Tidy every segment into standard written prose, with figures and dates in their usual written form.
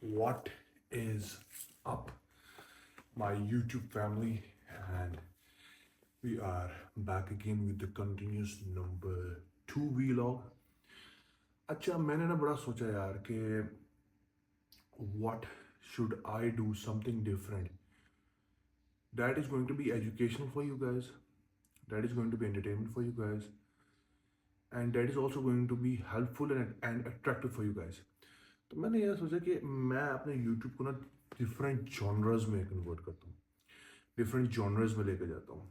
What is up, my YouTube family? And we are back again with the continuous number 2 vlog. अच्छा मैंने ना बड़ा सोचा यार कि what should I do something different that is going to be educational for you guys, that is going to be entertainment for you guys, and that is also going to be helpful and attractive for you guys. तो मैंने यह सोचा कि मैं अपने YouTube को ना different genres में कन्वर्ट करता हूँ, डिफरेंट जॉनर्स में लेकर जाता हूँ।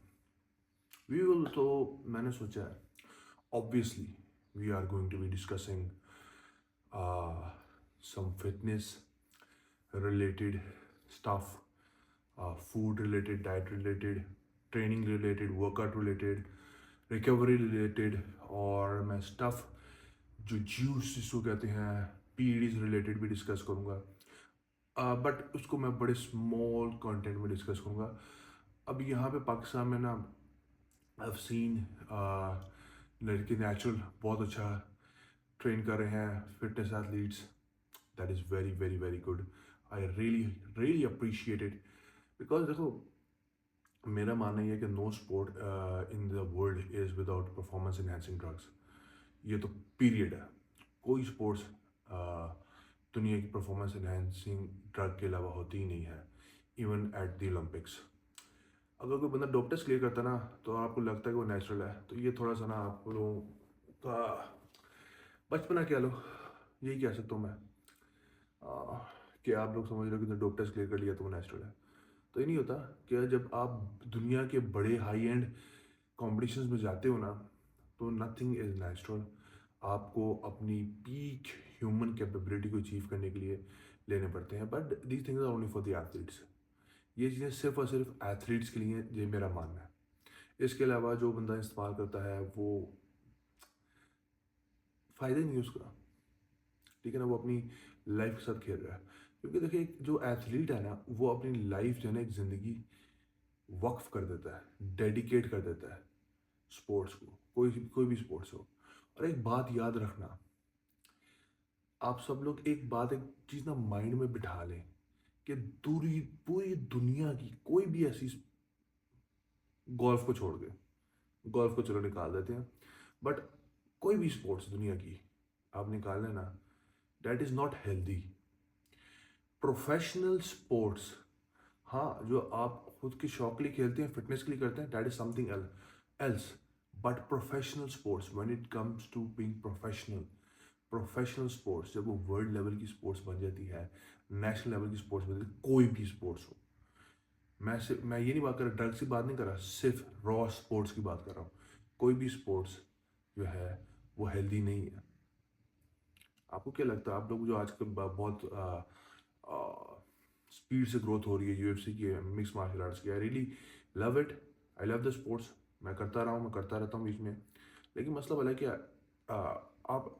वी विल तो मैंने सोचा है obviously we are going to be discussing some fitness related stuff, food related, diet related, training related, workout related, recovery related, और मैं stuff जो ज्यूस जिसको कहते हैं पीडीज रिलेटेड भी डिस्कस करूँगा, बट उसको मैं बड़े स्मॉल कंटेंट में डिस्कस करूँगा। अब यहाँ पे पाकिस्तान में ना आई सीन लड़के नेचुरल बहुत अच्छा ट्रेन कर रहे हैं, fitness athletes, that is very very very good. I really really appreciate it because देखो मेरा मानना ये है कि no sport in the world is without performance enhancing drugs. ये तो पीरियड है। कोई स्पोर्ट्स दुनिया की परफॉर्मेंस इनहेंसिंग ड्रग के अलावा होती ही नहीं है, इवन एट द ओलंपिक्स। अगर कोई बंदा डोप टेस्ट क्लियर करता है ना तो आपको लगता है कि वो नेचुरल है, तो ये थोड़ा सा ना आप लोगों का बचपना कह लो, यही कह सकता हूँ मैं, कि आप लोग समझ रहे हो कि डोप टेस्ट क्लियर कर लिया तो वो नेचुरल है। तो ये नहीं होता कि जब आप दुनिया के बड़े हाई एंड कॉम्पिटिशन्स में जाते हो ना तो नथिंग इज़ नेचुरल। आपको अपनी पीक ह्यूमन कैपेबिलिटी को अचीव करने के लिए लेने पड़ते हैं, but these things are only for the athletes. ये चीज़ें सिर्फ और सिर्फ एथलीट्स के लिए, ये मेरा मानना है। इसके अलावा जो बंदा इस्तेमाल करता है वो फ़ायदा ही नहीं उसका, ठीक है ना, वो अपनी लाइफ के साथ खेल रहा है। क्योंकि देखिए जो एथलीट है ना वो अपनी लाइफ जो है ना एक ज़िंदगी वक्फ कर देता है, डेडिकेट कर देता है स्पोर्ट्स को, कोई भी स्पोर्ट्स हो। और एक बात याद रखना, आप सब लोग एक चीज़ ना माइंड में बिठा लें कि दूरी पूरी दुनिया की कोई भी ऐसी, गोल्फ को छोड़ के, गोल्फ को चलो निकाल देते हैं, बट कोई भी स्पोर्ट्स दुनिया की आप निकाल लेना, that is not healthy. Professional sports, हाँ, जो आप खुद के शौक के लिए खेलते हैं, फिटनेस के लिए करते हैं, that is something else. But professional sports, when it comes to being professional, professional sports जब वो वर्ल्ड लेवल की स्पोर्ट्स बन जाती है, नेशनल लेवल की स्पोर्ट्स बन जाती है, कोई भी स्पोर्ट्स हो, मैं ये नहीं बात कर रहा, ड्रग्स की बात नहीं कर रहा, सिर्फ रॉ स्पोर्ट्स की बात कर रहा हूँ। कोई भी स्पोर्ट्स जो है वो हेल्दी नहीं है। आपको क्या लगता है, आप लोग जो आजकल बहुत स्पीड से ग्रोथ हो रही है यूएफसी की, मिक्स मार्शल आर्ट्स की, I really love it, I love the sports, मैं करता रहा हूँ, मैं करता रहता हूँ बीच में। लेकिन मसला भला क्या, आप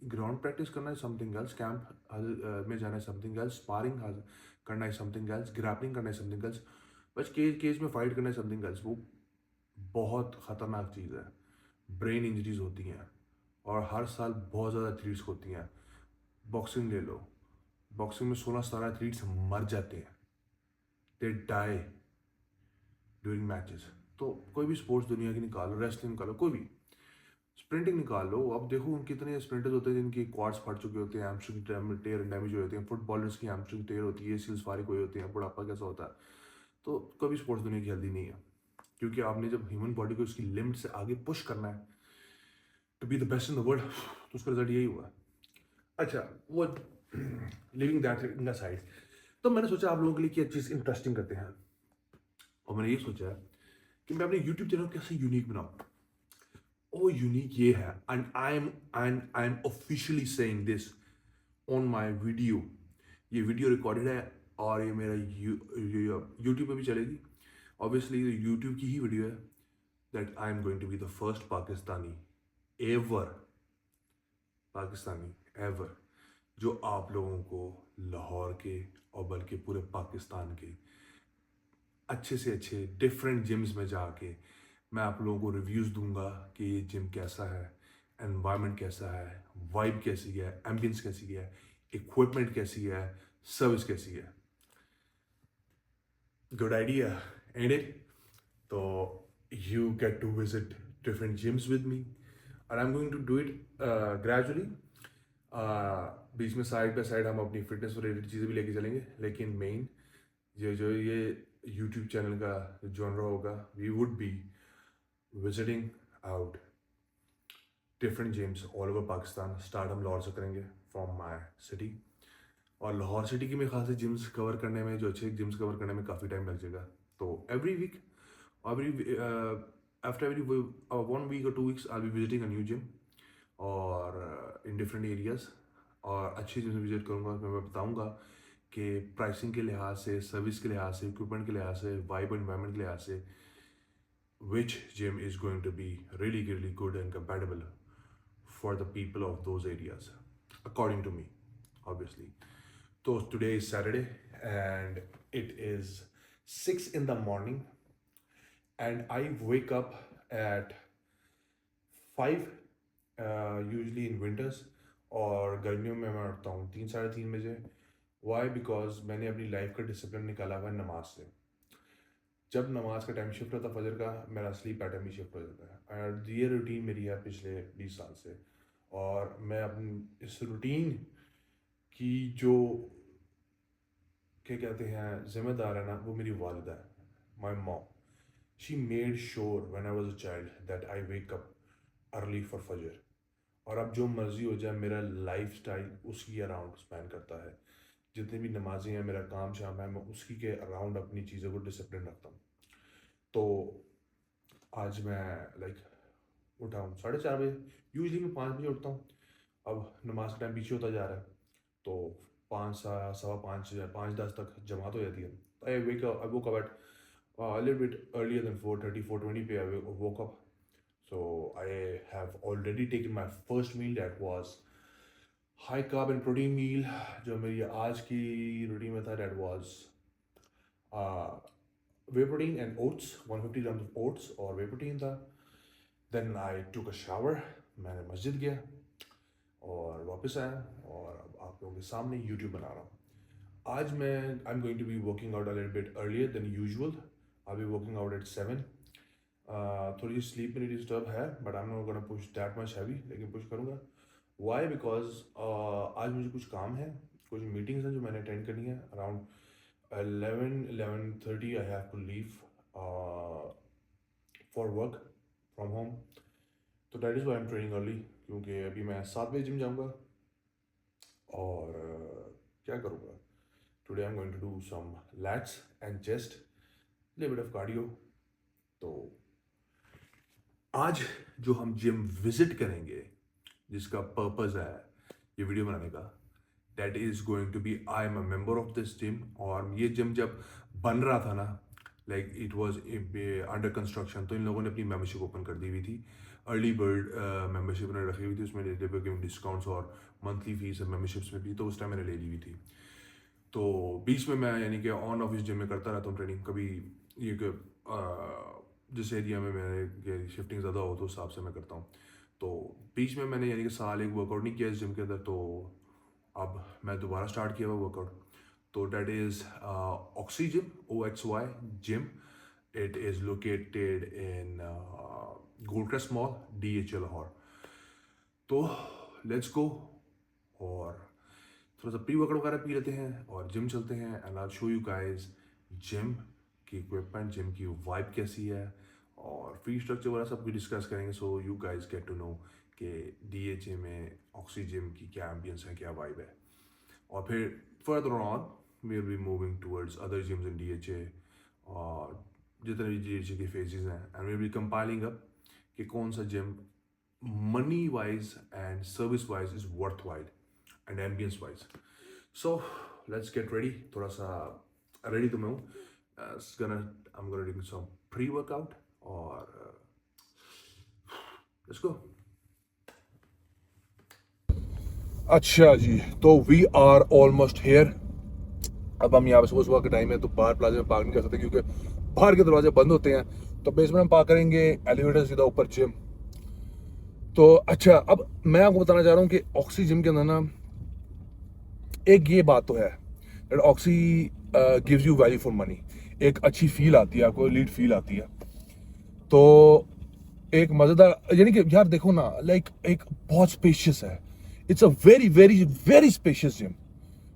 ग्राउंड प्रैक्टिस करना है समथिंग एल्स, कैंप में जाना है समथिंग एल्स, स्पारिंग करना है समथिंग एल्स, ग्रैपलिंग करना है समथिंग एल्स, बस केज केज में फाइट करना है समथिंग एल्स। वो बहुत ख़तरनाक चीज़ है। ब्रेन इंजरीज होती हैं और हर साल बहुत ज़्यादा एथलीट्स होती हैं। बॉक्सिंग ले लो, बॉक्सिंग में 16-17 एथलीट्स मर जाते हैं, दे डाई ड्यूरिंग मैचेस। तो कोई भी स्पोर्ट्स दुनिया की निकालो, रेसलिंग निकालो, कोई भी स्प्रिंटिंग निकाल लो, अब देखो कितने स्प्रिंटर्स होते हैं जिनकी क्वाड्स फट चुके होते हैं, हैमस्ट्रिंग टेयर डैमेज हो जाती हैं, फुटबॉलर्स की हैमस्ट्रिंग टेयर होती है, एसीएल्स फारिक हुए होते हैं, बुढ़ापा कैसा होता है। तो कभी स्पोर्ट्स दुनिया की हेल्दी नहीं है, क्योंकि आपने जब ह्यूमन बॉडी को उसकी लिमिट से आगे पुश करना है to be the best in the world, तो उसका रिजल्ट यही हुआ। अच्छा, वो living that in the side, तो मैंने सोचा आप लोगों के लिए क्या चीज़ इंटरेस्टिंग करते हैं, और मैंने ये सोचा कि मैं अपने यूट्यूब चैनल कैसे यूनिक बनाऊँ। ओ यूनिक ये है, and I am officially saying this on my video. ये वीडियो रिकॉर्डेड है और ये मेरा यूट्यूब पे भी चलेगी। ऑब्वियसली यूट्यूब की ही वीडियो है, that I am going to be the first ever Pakistani ever जो आप लोगों को लाहौर के और बल्कि पूरे पाकिस्तान के अच्छे से अच्छे डिफरेंट जिम्स में जाके मैं आप लोगों को रिव्यूज़ दूंगा कि ये जिम कैसा है, एनवायरनमेंट कैसा है, वाइब कैसी है, एम्बियंस कैसी है, इक्विपमेंट कैसी है, सर्विस कैसी है. Good idea, ain't it? So you get to visit different gyms with me, and I'm going to do it gradually. बीच में साइड बाय साइड हम अपनी फिटनेस रिलेटेड चीज़ें भी लेके चलेंगे, लेकिन मेन ये यूट्यूब चैनल का जॉनरा होगा, we would be visiting out different gyms all over Pakistan. Start हम लाहौर से करेंगे, फ्रॉम माई सिटी. और लाहौर सिटी की मेरे ख्याल से जिम्स कवर करने में, जो अच्छे जिम्स कवर करने में काफ़ी टाइम लग जाएगा. तो every week, after every 1 week or 2 weeks I'll be visiting a new gym और in different areas, और अच्छी जिम विजिट करूँगा. मैं बताऊँगा कि प्राइसिंग के लिहाज से, सर्विस के लिहाज से, इक्विपमेंट के लिहाज से, वाइब एनवायरनमेंट के लिहाज से which gym is going to be really really good and compatible for the people of those areas according to me, obviously. So today is Saturday and it is 6 in the morning and I wake up at 5 usually in winters, और गर्मियों में मैं उठता हूँ 3-3:30 बजे. Y? Because मैंने अपनी life का डिसिप्लिन निकाला हुआ है नमाज से. जब नमाज का टाइम शिफ्ट होता है फजर का, मेरा स्लीप पैटर्न भी शिफ्ट हो जाता है. और ये रूटीन मेरी है पिछले 20 साल से, और मैं अपनी इस रूटीन की जो क्या कहते हैं जिम्मेदार है ना, वो मेरी वालिदा है, my mom. She made sure when I was a child that I wake up early for फजर. और अब जो मर्ज़ी हो जाए, मेरा लाइफ स्टाइल उसकी अराउंड स्पेंड करता है. जितने भी नमाजें हैं, मेरा काम शाम है, मैं उसकी के अराउंड अपनी चीज़ों को डिसिप्लिन रखता हूँ. तो आज मैं उठा हूँ 4:30 बजे. यूजली मैं 5 बजे उठता हूँ. अब नमाज का टाइम पीछे होता जा रहा है, तो 5:10 तक जमात हो जाती है. I woke up at little bit earlier than 4:30 4:20 पे I woke up. So I have already taken my first meal, that was high carb and protein meal. जो मेरी आज की रूटीन में था, that was whey protein and oats, 150 grams of oats और whey protein था. Then I took a shower, मैंने मस्जिद गया और वापस आया, और अब आप लोगों के सामने YouTube बना रहा हूँ. आज मैं I'm going to be working out a little bit earlier than usual. I'll be working out at 7. थोड़ी स्लीप मेरी डिस्टर्ब है, but I am not gonna push that much heavy, लेकिन पुश करूँगा. वाई? बिकॉज आज मुझे कुछ काम है, कुछ मीटिंग्स हैं जो मैंने अटेंड करनी है. Around 11-11:30 I have to leave for work from home. तो that is why I am training early, क्योंकि अभी मैं 7 बजे जिम जाऊँगा. और क्या करूँगा, today I am going to do some lats and chest, little bit of cardio. तो आज जो हम जिम विजिट करेंगे, जिसका पर्पस है ये वीडियो बनाने का, that is going to be, I am a member of this gym. और ये जिम जब बन रहा था ना, like it was under construction, तो इन लोगों ने अपनी मेंबरशिप ओपन कर दी हुई थी. अर्ली बर्ड मेंबरशिप उन्होंने रखी हुई थी, उसमें डिस्काउंट्स और मंथली फीस मेंबरशिप्स में भी, तो उस टाइम मैंने ले ली हुई थी. तो बीच में मैं यानी कि ऑन ऑफ इस जिम में करता रहता हूँ ट्रेनिंग. कभी ये जिस एरिया में मेरे शिफ्टिंग ज़्यादा हो तो उस हिसाब से मैं करता हूँ. तो बीच में मैंने यानी कि साल एक वर्कआउट नहीं किया इस जिम के अंदर, तो अब मैं दोबारा स्टार्ट किया हुआ वर्कआउट. तो that is Oxy gym, OXY gym. It is located in Goldcrest mall, DHA Lahore. तो लेट्स गो, और थोड़ा सा प्री वर्कआउट वगैरह पी लेते हैं और जिम चलते हैं. And I show you guys gym की इक्विपमेंट, जिम की वाइब कैसी है, और फी स्ट्रक्चर वगैरह सब कुछ डिस्कस करेंगे. So you guys get to know कि DHA में ऑक्सी जिम की क्या एम्बियंस है, क्या वाइब है. और फिर further on we will be moving towards other gyms in DHA, और जितने भी DHA के फेजेस हैं, and we will be compiling up कि कौन सा gym money wise and service wise is worth while and ambiance wise. So let's get ready. थोड़ा सा रेडी तो मैं हूँ. I'm gonna do some pre-workout, और let's go. अच्छा जी, तो वी आर ऑलमोस्ट हेयर. अब हम यहाँ पे सुबह का टाइम है, तो बाहर प्लाजा में पार्क नहीं कर सकते क्योंकि बाहर के दरवाजे बंद होते हैं. तो बेसमेंट में पार्क करेंगे, एलिवेटर सीधा ऊपर जिम. तो अच्छा, अब मैं आपको बताना चाह रहा हूँ कि ऑक्सी जिम के अंदर ना एक ये बात तो है that oxy gives you value for money. एक अच्छी फील आती है आपको, लीड फील आती है। तो एक मजेदार, यानी कि यार देखो ना, लाइक एक बहुत स्पेशियस है, it's a very very very spacious gym,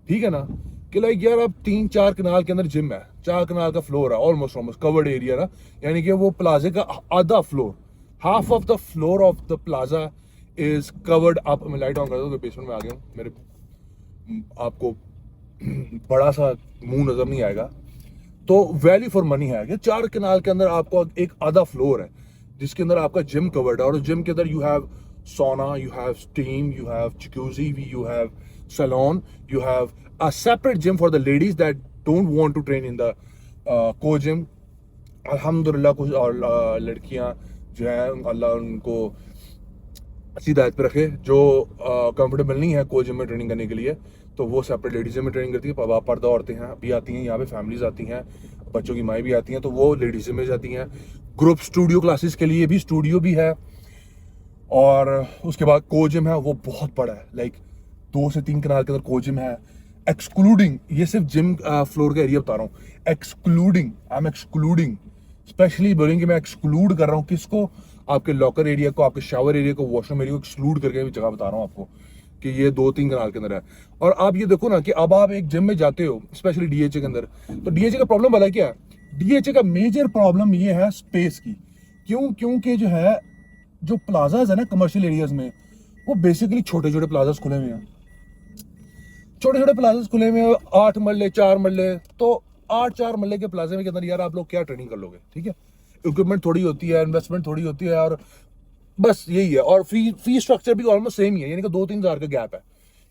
ठीक है ना। कि लाइक यार आप 3-4 कनाल के अंदर जिम है, 4 कनाल का फ्लोर है, ऑलमोस्ट ऑलमोस्ट कवर्ड एरिया ना, यानी कि वो प्लाजे का आधा floor, half of the floor of the plaza is covered. आप, मैं लाइट ऑन कर दूँ, बेसमेंट में आ गया हूँ, मेरे आपको बड़ा सा मुंह नजर नहीं आएगा। तो वैल्यू फॉर मनी है कि 4 कनाल के अंदर आपको एक आधा फ्लोर है जिसके अंदर आपका जिम कवर्ड है, और जिम के अंदर you have sauna, you have steam, you have jacuzzi, you have salon, you have a separate gym for the ladies that don't want to train in the co-gym. अल्हम्दुलिल्लाह कुछ और लड़कियां जो हैं, अल्लाह उनको अच्छी हिदायत पे रखे, जो कंफर्टेबल नहीं है को जिम में ट्रेनिंग करने के लिए, तो वो सेपरेट लेडीज जिम में ट्रेनिंग करती है। पर्दा औरतें हैं भी आती हैं यहाँ पे, फैमिलीज आती हैं, बच्चों की माएँ भी आती हैं, तो वो लेडीज जिम में जाती हैं। ग्रुप स्टूडियो क्लासेस के लिए भी स्टूडियो भी है। और उसके बाद को जिम है, वो बहुत बड़ा है, लाइक 2 से 3 कनाल के अंदर को जिम है, एक्सक्लूडिंग, ये सिर्फ जिम फ्लोर का एरिया बता रहा हूँ, excluding, I am excluding, specially बोलेंगे मैं एक्सक्लूड कर रहा हूँ किसको, आपके लॉकर एरिया को, आपके शावर एरिया को, वॉशरूम एरिया को एक्सक्लूड करके जगह बता रहा हूँ आपको कि ये 2-3 कनाल के अंदर है। और आप ये देखो ना कि अब आप एक जिम में जाते हो, स्पेशली डीएचए के अंदर, तो डीएचए का प्रॉब्लम भला क्या है? डीएचए का मेजर प्रॉब्लम ये है स्पेस की। क्योंकि जो है, जो प्लाजाज है ना कमर्शियल एरियाज में, वो बेसिकली छोटे छोटे प्लाजाज खुले हुए हैं, छोटे छोटे प्लाजाज खुले हुए हैं, 8 मरले 4 मरले। तो 8-4 मरले के प्लाजा में के अंदर यार आप लोग क्या ट्रेनिंग कर लोगे? ठीक है, इक्विपमेंट थोड़ी होती है, इन्वेस्टमेंट थोड़ी होती है, और बस यही है। और फी स्ट्रक्चर भी ऑलमोस्ट सेम ही है, यानी कि 2-3 हज़ार का गैप है,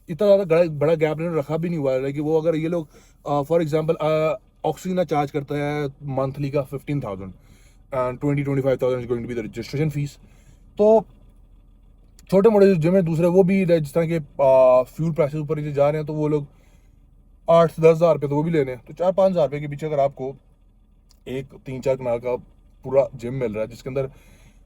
इतना ज़्यादा बड़ा गैप इन्होंने रखा भी नहीं हुआ है कि वो, अगर ये लोग फॉर एग्जाम्पल ऑक्सीजन चार्ज करता है मंथली का 15,000 and 20-25,000 is going to be the registration fees. तो छोटे मोटे जिम है दूसरे, वो भी जिस तरह के फ्यूल प्राइसेस ऊपर नीचे जा रहे हैं, तो वो लोग 8-10 हज़ार रुपये तो वो भी ले रहे हैं। तो 4-5 हज़ार रुपये के पीछे अगर आपको एक 3-4 कनाल का पूरा जिम मिल रहा है, जिसके अंदर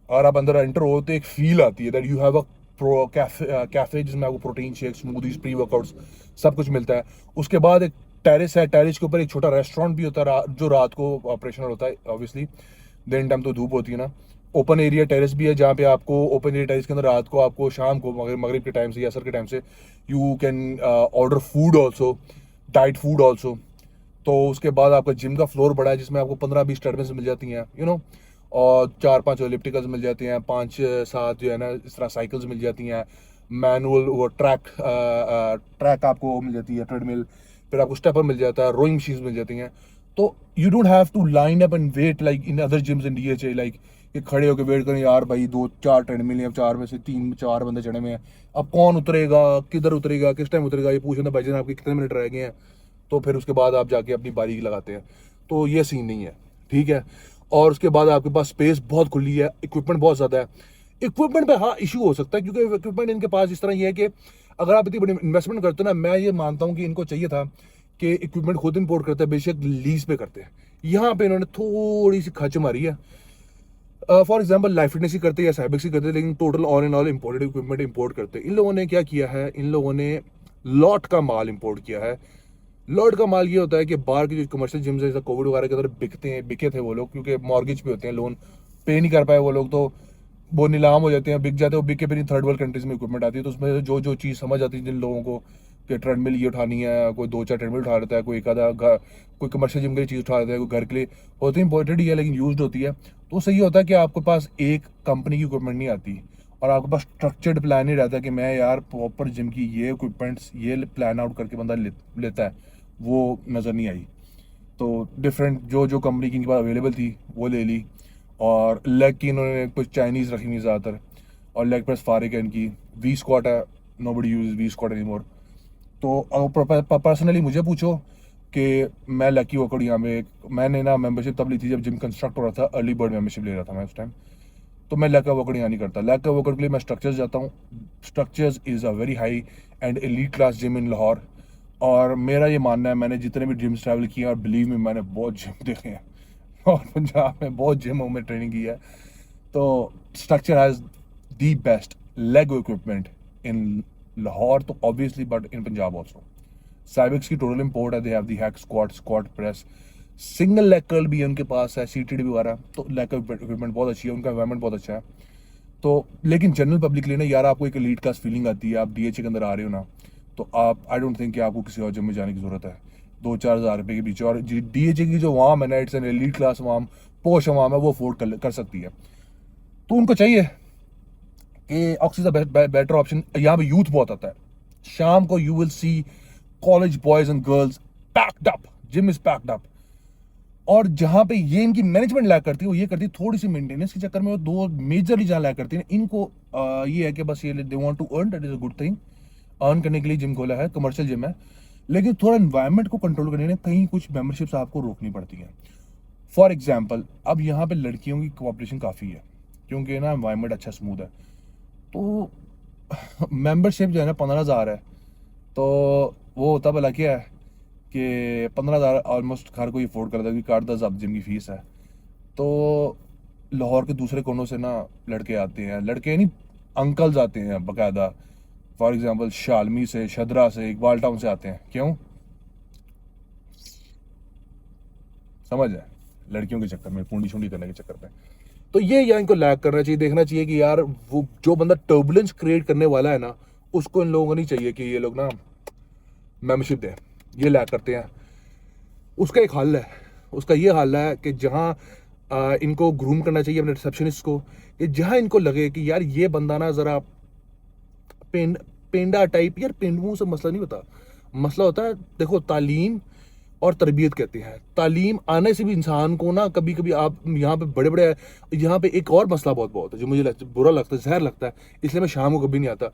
अगर आप अंदर एंटर हो तो एक फील आती है that you have a pro cafe जिसमें आपको protein shake, smoothies, pre workouts सब कुछ मिलता है। उसके बाद एक टेरेस है, टेरेस के ऊपर एक छोटा रेस्टोरेंट भी होता है जो रात को ऑपरेशनल होता है। ऑब्वियसली दिन टाइम तो धूप होती है ना। ओपन एरिया टेरेस भी है जहाँ पे आपको ओपन एरिया टेरेस के अंदर रात को, आपको शाम को, मगरिब के टाइम से या असर के टाइम से you can order food also, diet food also. तो उसके बाद आपका जिम का फ्लोर बड़ा है जिसमें आपको 15-20 ट्रेडमिल्स मिल जाती हैं, यू नो, और 4-5 एलिप्टिकल्स मिल जाते हैं, 5-7 जो है ना इस तरह साइकिल्स मिल जाती हैं, मैनुअल वो ट्रैक आपको मिल जाती है, ट्रेडमिल, फिर आपको स्टेपर मिल जाता है, रोइंग मशीन्स मिल जाती हैं। तो you don't have to line up and wait like in other gyms in DHA, like कि खड़े होकर वेट करें यार भाई 2-4 ट्रेडमिल हैं, 4 में से 3-4 बंदे चढ़े हुए हैं, अब कौन उतरेगा, किधर उतरेगा, किस टाइम उतरेगा, ये पूछना भाई जान आपके कितने मिनट रह गए हैं, तो फिर उसके बाद आप जाके अपनी बारी लगाते हैं। तो ये सीन नहीं है, ठीक है। और उसके बाद आपके पास स्पेस बहुत खुली है, इक्विपमेंट बहुत ज़्यादा है। इक्विपमेंट पे हाँ इशू हो सकता है, क्योंकि इक्विपमेंट इनके पास इस तरह ये है कि अगर आप इतनी बड़ी इन्वेस्टमेंट करते हो ना, मैं ये मानता हूँ कि इनको चाहिए था कि इक्विपमेंट खुद इंपोर्ट करते हैं, बेशक लीज पे करते हैं। यहाँ पे इन्होंने थोड़ी सी खर्च मारी है। फॉर एग्जाम्पल लाइफ फिटनेस ही करते हैं या साइबिक्स ही करते हैं, लेकिन total all in all imported equipment import करते हैं। इन लोगों ने क्या किया है, इन लोगों ने लॉट का माल इंपोर्ट किया है। लॉट का माल ये होता है कि बाहर के जो कमर्शियल जिम्स है, जैसे कोविड वगैरह के अंदर बिके थे वो लोग, क्योंकि मॉर्गेज पे होते हैं, लोन पे नहीं कर पाए वो लोग, तो वो नीलाम हो जाते हैं, बिक जाते हैं। वो बिक के फिर थर्ड वर्ल्ड कंट्रीज में इक्विपमेंट आती है, तो उसमें जो जो चीज़ समझ आती है जिन लोगों को कि ट्रेडमिल ये उठानी है, कोई 2-4 ट्रेडमिल उठा लेता है, कोई एक आधा कोई कमर्शियल जिम के लिए चीज़ उठा लेता है, कोई घर के लिए होती है, इंपॉर्टेंट ही है लेकिन यूज होती है। तो सही होता है कि आपके पास एक कंपनी की इक्विपमेंट नहीं आती और आपके पास स्ट्रक्चर्ड प्लान नहीं रहता कि मैं यार प्रॉपर जिम की ये इक्विपमेंट्स ये प्लान आउट करके बंदा लेता है, वो नज़र नहीं आई। तो डिफरेंट जो जो कंपनी की इनके पास अवेलेबल थी वो ले ली। और लेग की इन्होंने कुछ चाइनीज़ रखी हुई ज़्यादातर, और लेग प्रेस फारिक है इनकी, वी स्क्वाट है, nobody use V squat anymore. तो पर्सनली मुझे पूछो कि मैं लकी वर्कआउट यहाँ में, मैंने ना मेंबरशिप तब ली थी जब जिम कंस्ट्रक्ट हो रहा था, अर्ली बर्ड मेंबरशिप ले रहा था मैं उस टाइम। तो मैं लैक का वर्कआउट यहाँ नहीं करता। लैक का वर्कआउट के लिए मैं स्ट्रक्चर्स जाता हूँ। Structures is a very high and elite class gym in Lahore. और मेरा ये मानना है, मैंने जितने भी जिम्स ट्रैवल किए हैं, और बिलीव में मैंने बहुत जिम देखे हैं और पंजाब में बहुत जिमों में ट्रेनिंग की है। तो structure has the best leg equipment in Lahore, तो obviously, but in Punjab also. Cybex की टोटल इम्पोर्ट है, they have the hack squat, squat press, single leg curl भी है उनके पास है, सीटेड भी वगैरह, तो लेग इक्विपमेंट बहुत अच्छी है, उनका एनवायरमेंट बहुत अच्छा है। तो लेकिन जनरल पब्लिक के लिए ना यार आपको एक एलीट क्लास फीलिंग आती है, आप डीएचए के अंदर आ रहे हो ना, तो आप आई डोंट थिंक कि आपको किसी और जिम में जाने की जरूरत है 2-4 हज़ार रुपये के बीच। और डीएचए की जो वाम है ना, इट्स एन एलीट क्लास वाम, पोश वाम है, वो अफोर्ड कर सकती है। तो उनको चाहिए कि ऑक्सी इज बेटर ऑप्शन। यहाँ पे यूथ बहुत आता है, शाम को you will see college boys and girls packed up, gym is packed up. और जहां पे ये इनकी मैनेजमेंट लैक करती है, वो ये करती है थोड़ी सी मेंटेनेंस के चक्कर में, वो दो मेजरली जहां लैक करती है इनको ये है कि बस ये they want to earn, that is a good thing. Earn करने के लिए जिम खोला है, कमर्शियल जिम है, लेकिन थोड़ा एनवायरनमेंट को कंट्रोल करने में कहीं कुछ मेंबरशिप्स आपको रोकनी पड़ती हैं। फॉर एग्जाम्पल, अब यहाँ पे लड़कियों की पॉपुलेशन काफ़ी है, क्योंकि ना एनवायरनमेंट अच्छा स्मूथ है, तो मेंबरशिप जो है ना 15,000 है, तो वो होता भला क्या है कि 15,000 ऑलमोस्ट हर कोई अफोर्ड करता है, क्योंकि 8-10 जिम की फीस है। तो लाहौर के दूसरे कोनों से ना लड़के आते हैं, लड़के नहीं अंकल्स आते हैं बाकायदा, फॉर एग्जांपल शालमी से, शदरा से, इकबाल टाउन से आते हैं। क्यों? समझ है, लड़कियों के चक्कर में, पूंडी शूंडी करने के चक्कर में। तो ये यहाँ इनको लैग करना चाहिए, देखना चाहिए कि यार वो जो बंदा टर्बुलेंस क्रिएट करने वाला है ना, उसको इन लोगों को नहीं चाहिए कि ये लोग ना मेंबरशिप दें, ये लैग करते हैं। उसका एक हल है, उसका ये हल है कि जहाँ इनको ग्रूम करना चाहिए अपने रिसेप्शनिस्ट को, कि जहाँ इनको लगे कि यार ये बंदा ना ज़रा पेंडा टाइप, यार पेंडुओं से मसला नहीं होता, मसला होता है देखो तालीम और तरबियत कहते हैं। तालीम आने से भी इंसान को ना कभी कभी आप यहाँ पे बड़े बड़े, यहाँ पे एक और मसला बहुत बहुत है जो मुझे बुरा लगता है, जहर लगता है, इसलिए मैं शाम को कभी नहीं आता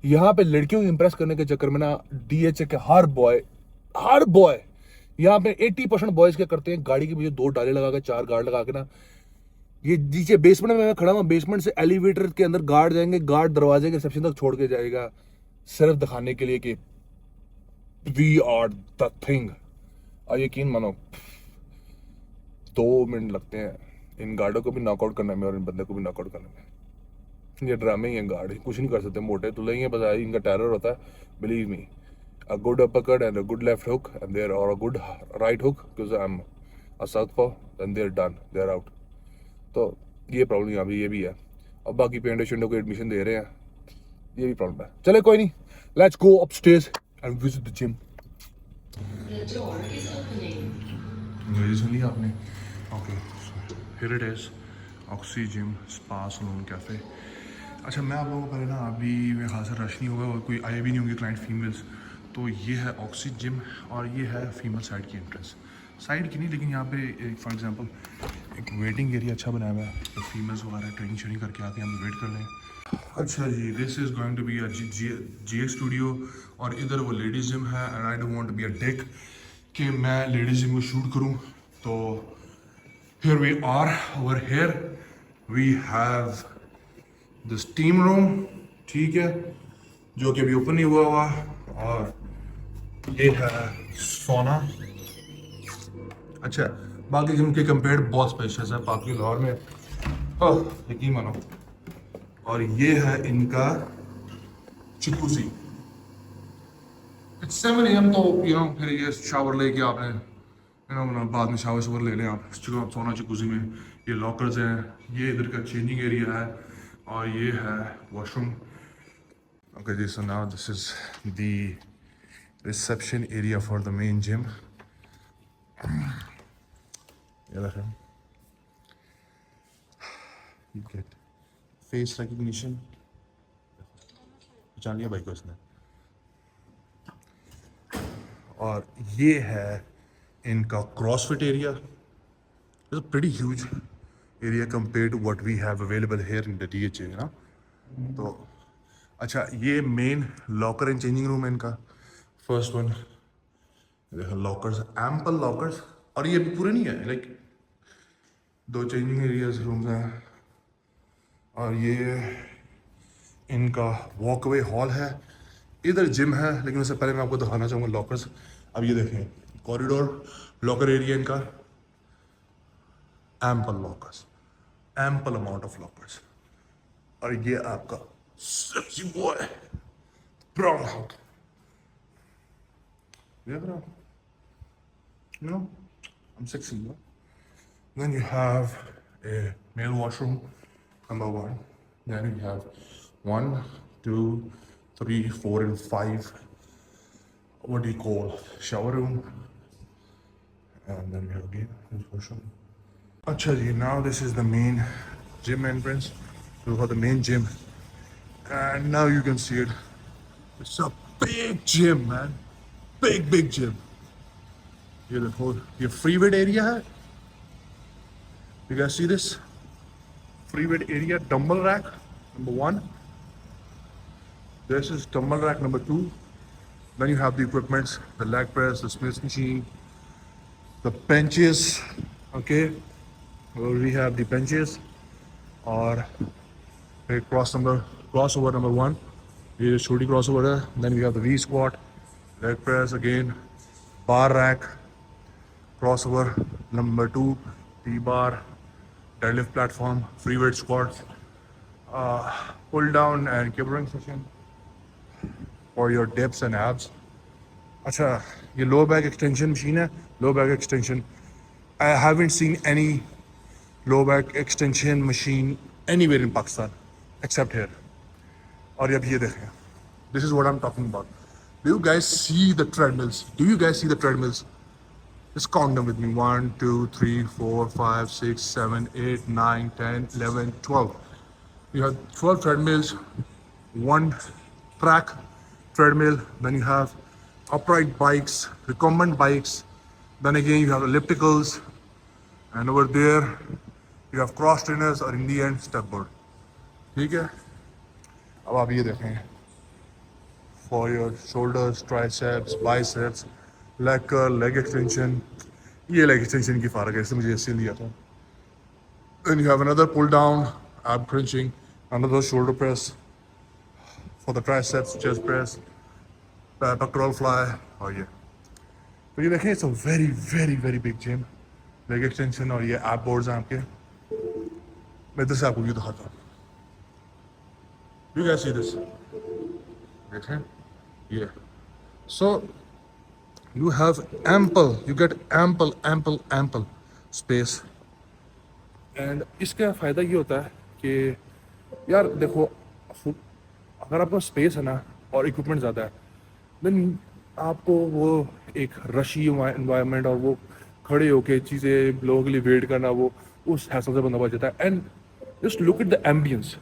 यहाँ पे। लड़कियों को इंप्रेस करने के चक्कर में ना डीएचए के हर बॉय यहाँ पे 80% बॉयज क्या करते हैं, गाड़ी के मुझे 2 डाले लगा के, 4 गार्ड लगा के ना, ये नीचे बेसमेंट में मैं खड़ा हूँ, बेसमेंट से एलिवेटर के अंदर गार्ड जाएंगे, गार्ड दरवाजे के रिसेप्शन तक छोड़ के जाएगा, सिर्फ दिखाने के लिए कि वी आर द थिंग। और यकीन मानो 2 मिनट लगते हैं इन गार्डों को भी नॉकआउट करने में और इन बंदे को भी नॉकआउट करने में। ये ड्रामे ही हैं, गार्ड कुछ नहीं कर सकते, मोटे तुले ही हैं, बस इनका टेरर होता है। Believe me, a good uppercut and a good left hook and they're, or a good right hook, because I'm a southpaw, then they're done, they're out. तो ये प्रॉब्लम यहाँ भी, ये भी है। अब बाकी पेंडो शेंडो को एडमिशन दे रहे हैं, ये भी प्रॉब्लम है। चले कोई नहीं, let's go upstairs and visit the gym. अंग्रेजी सुन लिया आपने? Okay, here it is, Oxy gym spa salon cafe. अच्छा, मैं आप लोगों को पहले ना, अभी मेरे ख्याल से रश नहीं होगा और कोई आए भी नहीं होंगे क्लाइंट फीमेल्स। तो ये है ऑक्सी जिम और ये है फीमेल साइड की एंट्रेंस, साइड की नहीं, लेकिन यहाँ पे फॉर एग्जांपल एक वेटिंग एरिया अच्छा बनाया हुआ है, तो फीमेल्स वगैरह ट्रेनिंग शेनिंग करके आके हम वेट कर लें। अच्छा जी, this is going to be a GX studio, और इधर वो लेडीज़ जिम है। And I don't want to be a dick कि मैं लेडीज़ जिम को शूट करूँ। तो here we are, over here we have the steam room, ठीक है, जो कि अभी ओपन नहीं हुआ हुआ, और ये है सोना। अच्छा, बाकी जिम के कंपेयर बहुत स्पेशियस है बाकी लाहौर में, यकीन मानो। और ये है इनका चिकूजी। इट्स 7 AM, तो फिर ये शावर लेके आपने बाद में शावर ले लें आप सोना चिकूजी में। ये लॉकर्स हैं, ये इधर का चेंजिंग एरिया है, और ये है वॉशरूम। ओके जी, so now this is the reception area for the main gym. ये देखें, you get face recognition, पहचान लिया भाई को इसने। और ये है इनका CrossFit area. It's a pretty huge area compared to what we have available here in the DHA, ना। तो अच्छा, ये main locker and changing room है इनका, फर्स्ट वन। देखो लॉकर्स, एम्पल लॉकर्स, और ये भी पूरे नहीं है, लाइक 2 चेंजिंग एरियाज रूम्स हैं, और ये इनका वॉकवे हॉल है। इधर जिम है, लेकिन उससे पहले मैं आपको दिखाना चाहूँगा लॉकर्स। अब ये देखें, कॉरिडोर लॉकर एरिया इनका, ample lockers, ample amount of lockers. और ये आपका सेक्सी बॉय ब्राउन हाउस, देख रहे हो? You know, I'm sexy. You know? Then you have a male washroom, number one. Then you have 1, 2, 3, 4, and 5. What do you call shower room? And then you have again this washroom. Acha ji, now this is the main gym entrance. So for the main gym, and now you can see it. It's a big gym, man. Big gym. ये देखो, ये free weight area है. You guys see this? Free weight area, dumbbell rack, number one. This is dumbbell rack number two. Then you have the equipments, the leg press, the Smith machine, the benches. Okay, well, we have the benches, or a crossover number one. ये छोटी crossover है. Then we have the V squat, leg press again, bar rack, crossover number two, T-bar, deadlift platform, free weight squats, pull down and cabling session for your dips and abs. अच्छा, ये low back extension machine है. Low back extension. I haven't seen any low back extension machine anywhere in Pakistan except here. और अब ये देखें. This is what I'm talking about. Do you guys see the treadmills? Do you guys see the treadmills? Just count them with me. 1, 2, 3, 4, 5, 6, 7, 8, 9, 10, 11, 12. You have 12 treadmills, one track treadmill, then you have upright bikes, recumbent bikes, then again you have ellipticals, and over there you have cross trainers, or in the end step board. ठीक है? अब आप ये देखें. For your shoulders, triceps, biceps, leg curl, leg extension. ये leg extension की फ़र्क है, इससे मुझे ऐसे लिया था. Then you have another pull down, ab crunching, another shoulder press for the triceps, chest press, pectoral fly. Oh yeah. तो ये देखें, it's a very big gym. Leg extension और ये ab boards हैं आपके. मैं इधर से आपको ये दिखाता हूँ. You guys see this? देखें, yeah. So you get ample space. And इसका फ़ायदा ये होता है कि यार देखो, अगर आपका स्पेस है ना और इक्विपमेंट ज़्यादा है, देन आपको वो एक रशी इन्वायरमेंट और वो खड़े होके चीज़ें लोगों के लिए वेट करना, वो उस हैसल से बंदा बच जाता है. And just look at the ambience.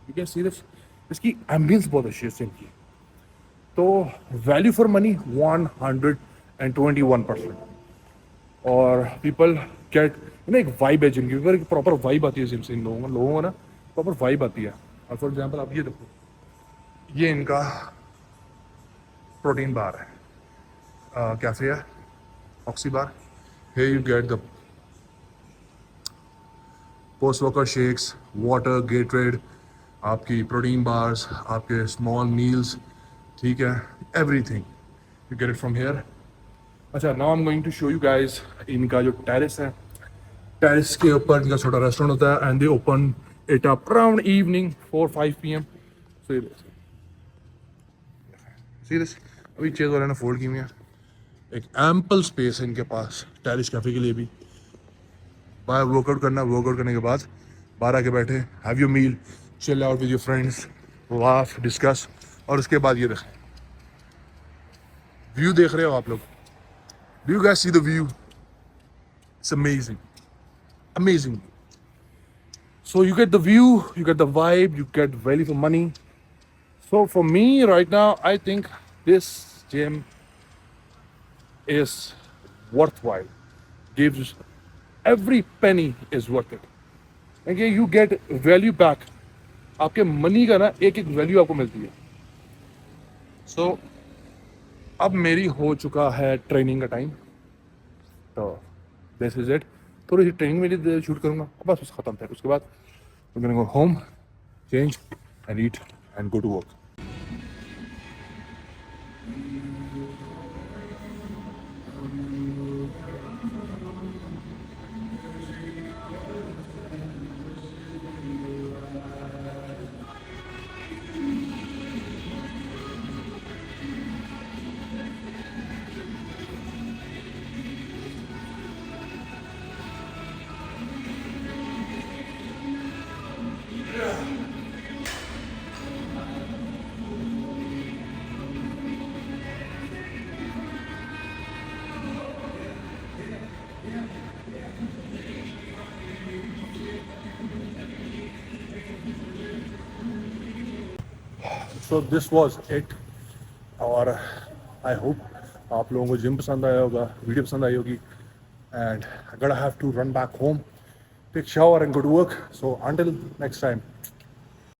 You can see this. इसकी एम्बियंस बहुत अच्छी है इनकी. तो वैल्यू फॉर मनी 121%. और पीपल गेट एक वाइब है जिम की. एक प्रॉपर वाइब आती है जिम से. इन लोगों को ना प्रॉपर वाइब आती है. और फॉर एग्जांपल आप ये देखो, ये इनका प्रोटीन बार है. कैफे है, oxy bar. Here you get the post workout shakes, water, Gatorade, आपकी प्रोटीन बार्स, आपके स्मॉल मील्स. ठीक है, everything you get it from here. अच्छा, now I am going to show you guys इनका जो terrace है. Terrace के ऊपर इनका छोटा रेस्टोरेंट होता है. And they open it up around evening 4-5 PM. So see this, अभी चेयर वाले ने फोल्ड की हुई है. एक एम्पल स्पेस है इनके पास टेरेस कैफे के लिए भी. बाहर वर्कआउट करने के बाद बाहर आके बैठे, have your meal, chill out with your friends, laugh, discuss. और उसके बाद ये देखें, व्यू देख रहे हो आप लोग. Do you guys see the view? It's amazing. So you get the view, you get the vibe, you get value for money. So for me right now, I think this gym is worthwhile. Gives every penny is worth it. Okay, you get value back. आपके money का ना एक value आपको मिलती है. So अब मेरी हो चुका है ट्रेनिंग का टाइम. तो दिस इज इट. थोड़ी सी ट्रेनिंग मेरी शूट करूँगा, बस ख़त्म था. उसके बाद we're gonna go home, change and eat and go to work. So this was it. और आई होप आप लोगों को जिम पसंद आया होगा, वीडियो पसंद आई होगी। एंड अगर I have to run back home, take shower and good work. So until next time.